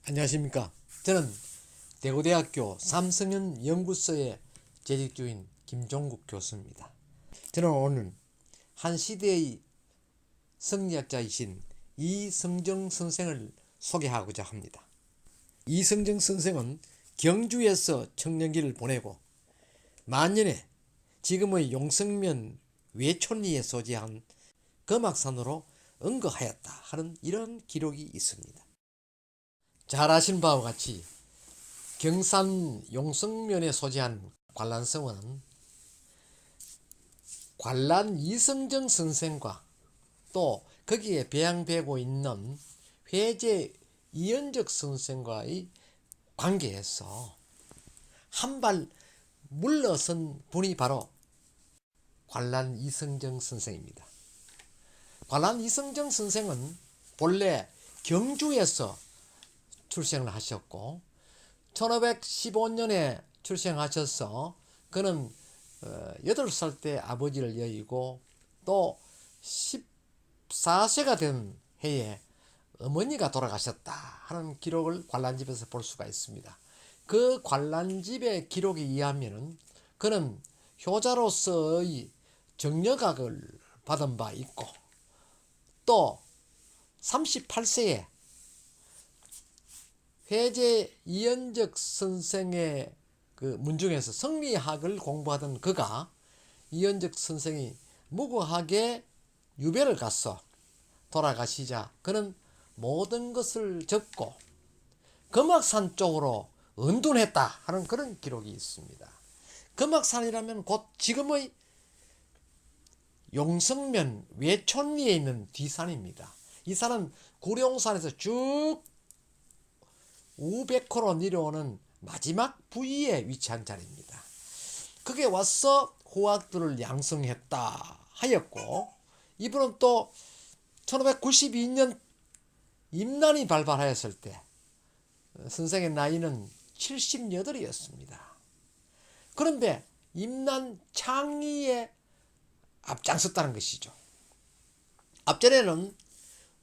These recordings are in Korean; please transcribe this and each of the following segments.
안녕하십니까. 저는 대구대학교 삼성현 연구소의 재직중인 김종국 교수입니다. 저는 오늘 한 시대의 성리학자이신 이성정 선생을 소개하고자 합니다. 이성정 선생은 경주에서 청년기를 보내고 만년에 지금의 용성면 외촌리에 소재한 금악산으로 응거하였다 하는 이런 기록이 있습니다. 잘 아시는 바와 같이 경산 용성면에 소재한 관란성은 관란 이성정 선생과 또 거기에 배양되고 있는 회제 이연적 선생과의 관계에서 한 발 물러선 분이 바로 관란 이성정 선생입니다. 관란 이성정 선생은 본래 경주에서 출생을 하셨고 1515년에 출생하셔서 그는 8살 때 아버지를 여의고 또 14세가 된 해에 어머니가 돌아가셨다 하는 기록을 관란집에서 볼 수가 있습니다. 그 관란집의 기록에 의하면 그는 효자로서의 정려각을 받은 바 있고 또 38세에 회제 이연적 선생의 그 문중에서 성리학을 공부하던 그가 이연적 선생이 무고하게 유배를 가서 돌아가시자 그는 모든 것을 접고 금악산 쪽으로 은둔했다 하는 그런 기록이 있습니다. 금악산이라면 곧 지금의 용성면 외촌리에 있는 뒷산입니다. 이 산은 구룡산에서 쭉 우백호로 내려오는 마지막 부위에 위치한 자리입니다. 그게 와서 호학들을 양성했다 하였고 이분은 또 1592년 임난이 발발하였을 때 선생의 나이는 78이었습니다. 그런데 임난 창의에 앞장섰다는 것이죠. 앞전에는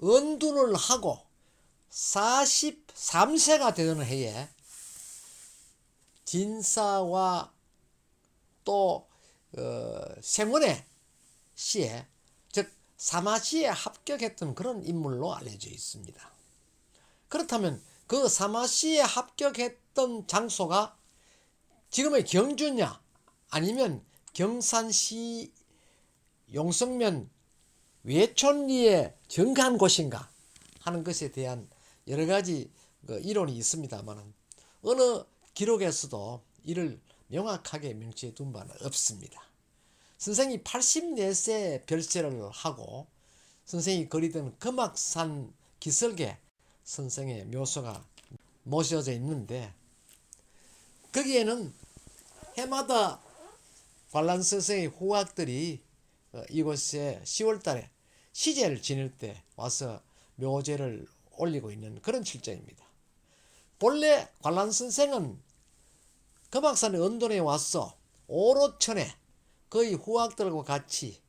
은둔을 하고 43세가 되는 해에 진사와 또 생원의 시에 즉 사마시에 합격했던 그런 인물로 알려져 있습니다. 그렇다면 그 사마시에 합격했던 장소가 지금의 경주냐 아니면 경산시 용성면 외촌리에 정한 곳인가 하는 것에 대한 여러 가지 이론이 있습니다만 어느 기록에서도 이를 명확하게 명시해 둔 바는 없습니다. 선생이 84세 별세를 하고 선생이 그리던 금악산 기슭에 선생의 묘소가 모셔져 있는데 거기에는 해마다 관란 선생의 후학들이 이곳에 10월달에 시제를 지낼 때 와서 묘제를 올리고 있는 그런 실정입니다. 본래 관란 선생은 금악산 언돈에 와서 오로천에 그의 후학들과 같이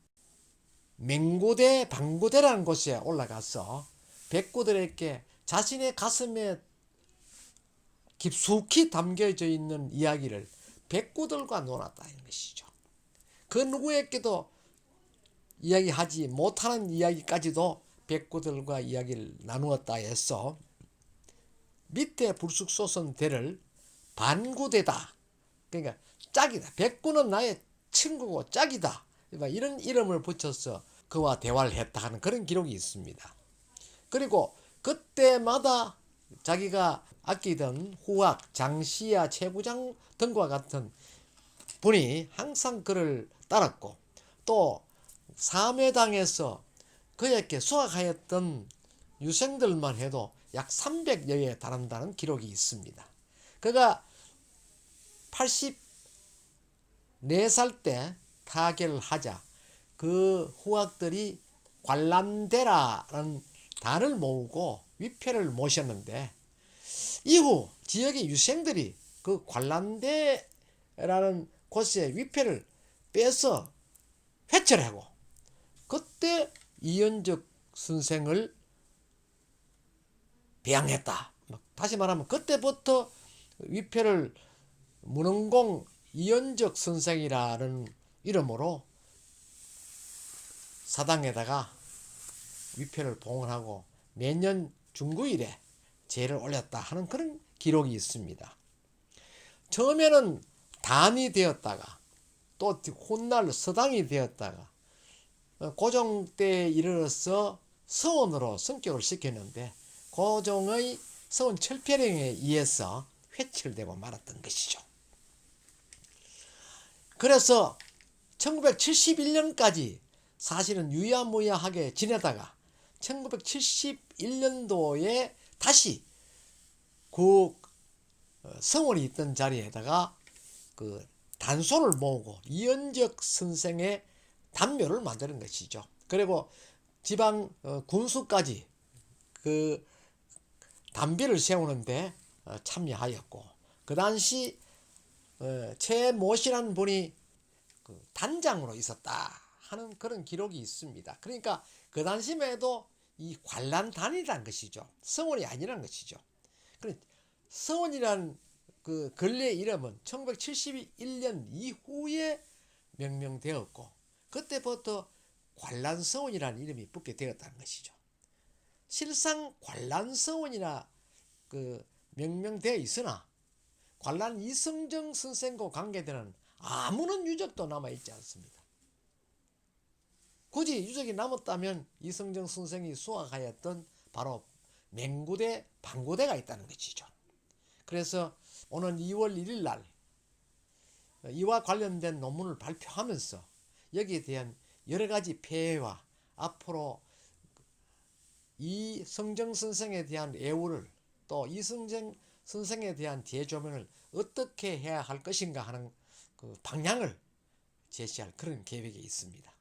맹고대 방고대라는 곳에 올라가서 백구들에게 자신의 가슴에 깊숙이 담겨져 있는 이야기를 백구들과 논았다는 것이죠. 그 누구에게도 이야기하지 못하는 이야기까지도 백구들과 이야기를 나누었다 해서 밑에 불쑥 솟은 대를 반구대다. 그러니까 짝이다. 백구는 나의 친구고 짝이다. 이런 이름을 붙여서 그와 대화를 했다 하는 그런 기록이 있습니다. 그리고 그때마다 자기가 아끼던 후학, 장시야, 최부장 등과 같은 분이 항상 그를 따랐고 또 삼회당에서 그에게 수학하였던 유생들만 해도 약 300여에 달한다는 기록이 있습니다. 그가 84살 때 타계를 하자 그 후학들이 관람대라는 단을 모으고 위패를 모셨는데 이후 지역의 유생들이 그 관람대라는 곳에 위패를 빼서 회철하고 그때 이연적 선생을 배양했다 다시 말하면 그때부터 위패를 문흥공 이연적 선생이라는 이름으로 사당에다가 위패를 봉헌하고 매년 중구일에 제를 올렸다 하는 그런 기록이 있습니다. 처음에는 단이 되었다가 또 훗날 서당이 되었다가 고종 때에 이르러서 서원으로 승격을 시켰는데 고종의 서원 철폐령에 의해서 회칠되고 말았던 것이죠. 그래서 1971년까지 사실은 유야무야하게 지내다가 1971년도에 다시 그 성원이 있던 자리에다가 그 단손을 모으고 이연적 선생의 단묘를 만드는 것이죠. 그리고 지방 군수까지 그 단비를 세우는데 참여하였고, 그 당시 최모시라는 분이 그 단장으로 있었다 하는 그런 기록이 있습니다. 그러니까 그 당시만 해도 이 관란단이라는 것이죠. 성원이 아니라는 것이죠. 성원이라는 그 근래 이름은 1971년 이후에 명명되었고, 그때부터 관란서원이라는 이름이 붙게 되었다는 것이죠. 실상 관란서원이나 그 명명되어 있으나 관란 이성정 선생과 관계되는 아무런 유적도 남아있지 않습니다. 굳이 유적이 남았다면 이성정 선생이 수확하였던 바로 맹구대, 방구대가 있다는 것이죠. 그래서 오늘 2월 1일 날 이와 관련된 논문을 발표하면서 여기에 대한 여러 가지 폐해와 앞으로 이성정 선생에 대한 애우를 또 이성정 선생에 대한 재조명을 어떻게 해야 할 것인가 하는 그 방향을 제시할 그런 계획이 있습니다.